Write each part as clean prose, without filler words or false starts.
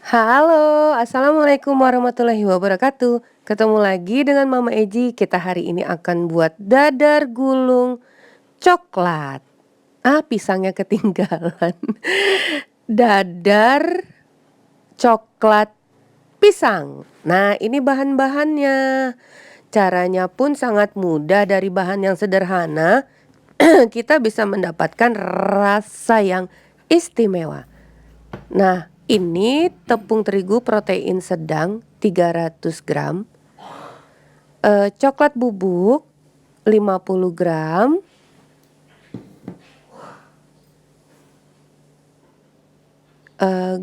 Halo, assalamualaikum warahmatullahi wabarakatuh. Ketemu lagi dengan Mama Eji. Kita hari ini akan buat dadar gulung coklat. Pisangnya ketinggalan. Dadar coklat pisang. Nah, ini bahan-bahannya. Caranya pun sangat mudah, dari bahan yang sederhana. Kita bisa mendapatkan rasa yang istimewa. Nah, ini tepung terigu protein sedang 300 gram, coklat bubuk 50 gram,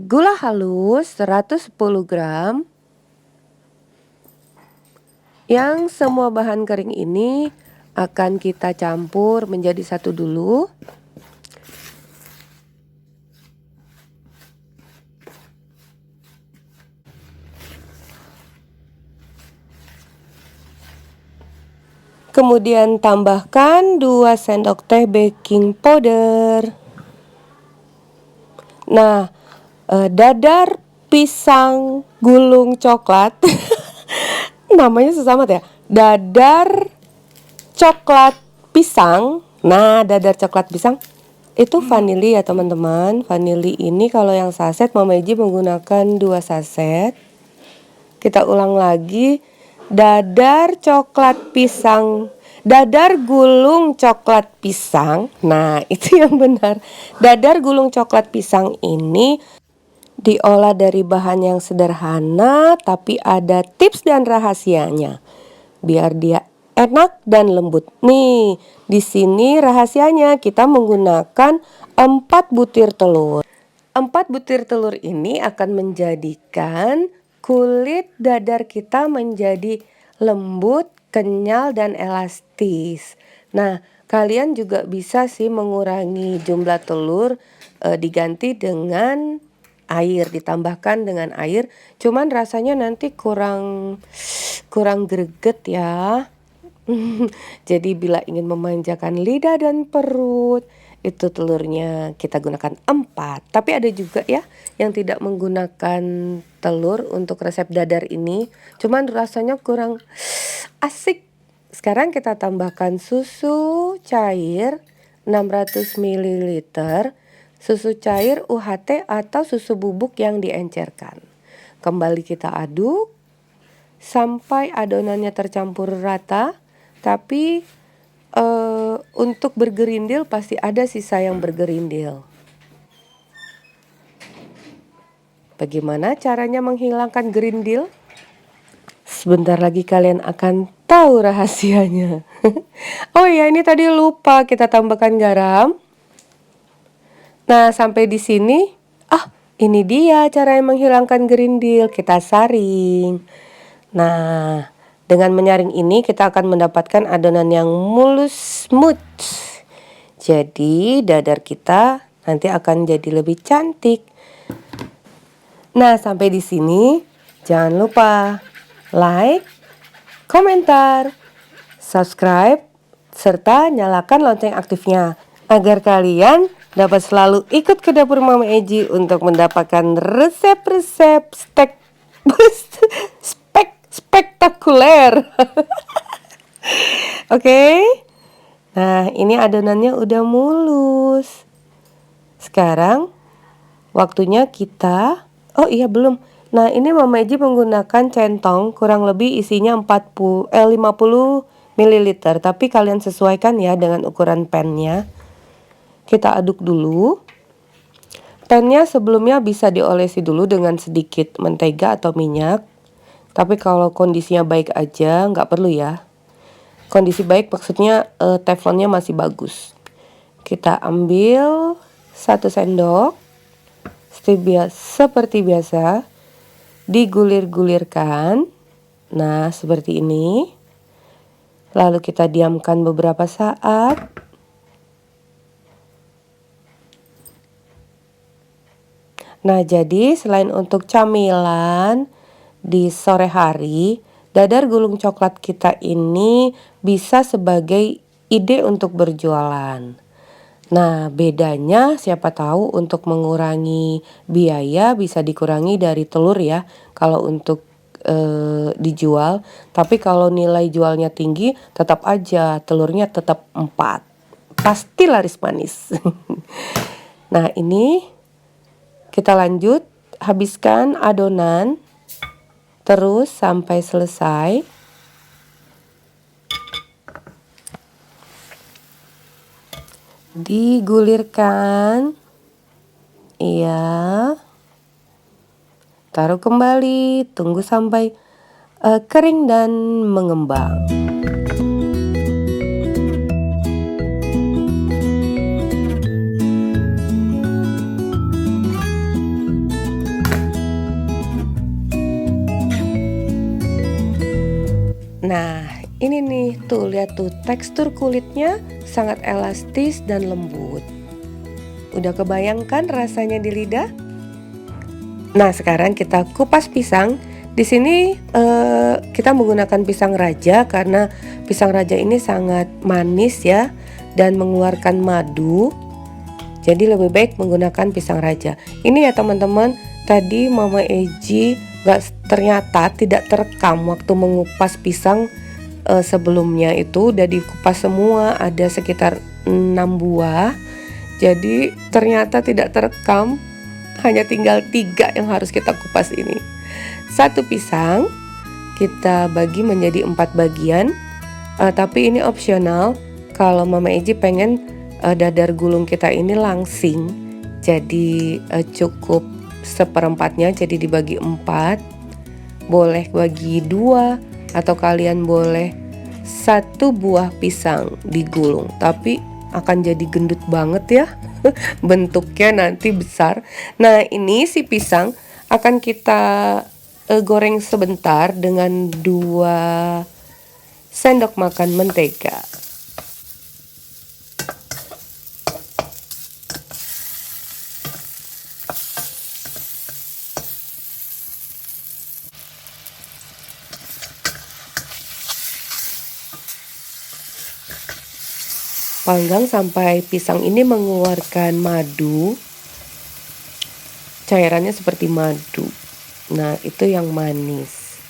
gula halus 110 gram. Yang semua bahan kering ini akan kita campur menjadi satu dulu. Kemudian tambahkan 2 sendok teh baking powder. Nah, dadar pisang gulung coklat namanya susah amat ya. Dadar coklat pisang. Nah, dadar coklat pisang itu vanili ya teman-teman. Vanili ini kalau yang saset Mama Eji menggunakan 2 saset. Kita ulang lagi. Dadar coklat pisang, dadar gulung coklat pisang. Nah, itu yang benar. Dadar gulung coklat pisang ini diolah dari bahan yang sederhana, tapi ada tips dan rahasianya biar dia enak dan lembut. Nih, di sini rahasianya kita menggunakan 4 butir telur. 4 butir telur ini akan menjadikan kulit dadar kita menjadi lembut, kenyal, dan elastis. Nah, kalian juga bisa sih mengurangi jumlah telur, diganti dengan air, ditambahkan dengan air. Cuman rasanya nanti kurang greget ya. Jadi bila ingin memanjakan lidah dan perut, itu telurnya kita gunakan 4. Tapi ada juga ya yang tidak menggunakan telur untuk resep dadar ini. Cuman rasanya kurang asik. Sekarang kita tambahkan susu cair 600 ml. Susu cair UHT atau susu bubuk yang diencerkan. Kembali kita aduk sampai adonannya tercampur rata. Tapi untuk bergerindil pasti ada sisa yang bergerindil. Bagaimana caranya menghilangkan gerindil? Sebentar lagi kalian akan tahu rahasianya. Oh iya, ini tadi lupa kita tambahkan garam. Nah, sampai di sini, ini dia cara yang menghilangkan gerindil. Kita saring. Nah, dengan menyaring ini kita akan mendapatkan adonan yang mulus smooth. Jadi dadar kita nanti akan jadi lebih cantik. Nah, sampai di sini jangan lupa like, komentar, subscribe, serta nyalakan lonceng aktifnya agar kalian dapat selalu ikut ke dapur Mama Eji untuk mendapatkan resep-resep spektakuler. Oke. Nah, ini adonannya udah mulus. Sekarang waktunya kita, oh iya belum. Nah, ini Mama Eji menggunakan centong, kurang lebih isinya 50 ml, tapi kalian sesuaikan ya dengan ukuran pennya. Kita aduk dulu. Pennya sebelumnya bisa diolesi dulu dengan sedikit mentega atau minyak. Tapi kalau kondisinya baik aja, nggak perlu ya. Kondisi baik maksudnya teflonnya masih bagus. Kita ambil 1 sendok. Seperti biasa. Digulir-gulirkan. Nah, seperti ini. Lalu kita diamkan beberapa saat. Nah, jadi selain untuk camilan di sore hari, dadar gulung coklat kita ini bisa sebagai ide untuk berjualan. Nah, bedanya siapa tahu untuk mengurangi biaya bisa dikurangi dari telur ya, kalau untuk, dijual. Tapi kalau nilai jualnya tinggi, tetap aja telurnya tetap 4. Pasti laris manis. Nah, ini kita lanjut, habiskan adonan, terus sampai selesai. Digulirkan, iya, taruh kembali, tunggu sampai kering dan mengembang. Nah, ini nih, tuh lihat tuh, tekstur kulitnya sangat elastis dan lembut. Udah kebayangkan rasanya di lidah? Nah, sekarang kita kupas pisang. Di sini kita menggunakan pisang raja karena pisang raja ini sangat manis ya dan mengeluarkan madu. Jadi lebih baik menggunakan pisang raja. Ini ya teman-teman, tadi Mama Eji ternyata tidak terekam waktu mengupas pisang sebelumnya. Itu udah dikupas semua, ada sekitar 6 buah. Jadi ternyata tidak terekam, hanya tinggal 3 yang harus kita kupas ini. Satu pisang kita bagi menjadi 4 bagian, tapi ini opsional. Kalau Mama Eji pengen dadar gulung kita ini langsing, jadi cukup seperempatnya, jadi dibagi 4. Boleh bagi 2 atau kalian boleh 1 buah pisang digulung, tapi akan jadi gendut banget ya. Bentuknya nanti besar. Nah, ini si pisang akan kita goreng sebentar dengan 2 sendok makan mentega. Panggang sampai pisang ini mengeluarkan madu. Cairannya seperti madu. Nah, itu yang manis.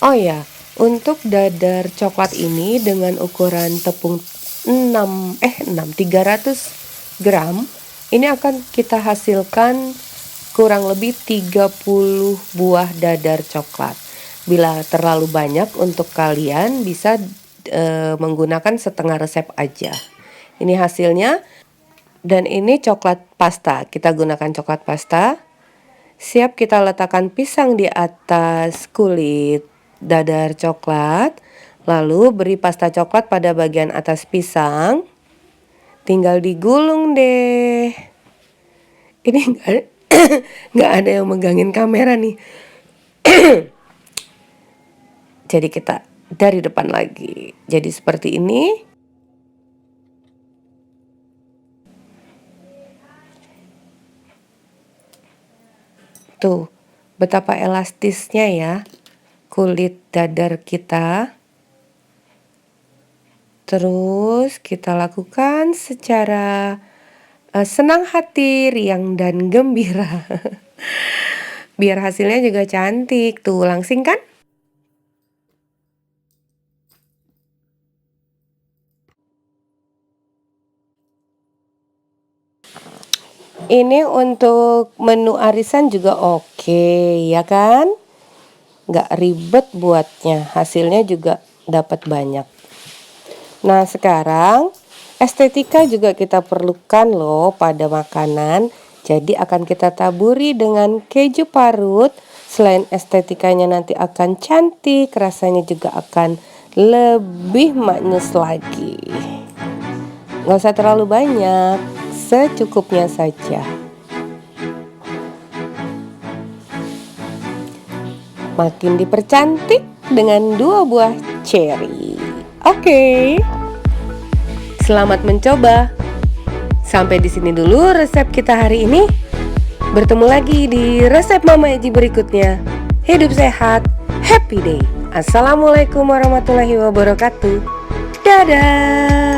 Oh ya, untuk dadar coklat ini dengan ukuran tepung 300 gram, ini akan kita hasilkan kurang lebih 30 buah dadar coklat. Bila terlalu banyak untuk kalian, bisa menggunakan setengah resep aja. Ini hasilnya. Dan ini coklat pasta. Kita gunakan coklat pasta. Siap kita letakkan pisang di atas kulit dadar coklat. Lalu beri pasta coklat pada bagian atas pisang. Tinggal digulung deh. Ini nggak ada yang megangin kamera nih. Jadi kita dari depan lagi. Jadi seperti ini. Tuh, betapa elastisnya ya kulit dadar kita. Terus kita lakukan secara senang hati, riang dan gembira. Biar hasilnya juga cantik. Tuh, langsing kan? Ini untuk menu arisan juga oke, ya kan? Nggak ribet buatnya, hasilnya juga dapat banyak. Nah, sekarang estetika juga kita perlukan loh pada makanan. Jadi akan kita taburi dengan keju parut. Selain estetikanya nanti akan cantik, rasanya juga akan lebih manis lagi. Nggak usah terlalu banyak, secukupnya saja. Makin dipercantik dengan 2 buah cherry. Oke. Selamat mencoba. Sampai di sini dulu resep kita hari ini. Bertemu lagi di resep Mama Eji berikutnya. Hidup sehat, happy day. Assalamualaikum warahmatullahi wabarakatuh. Dadah.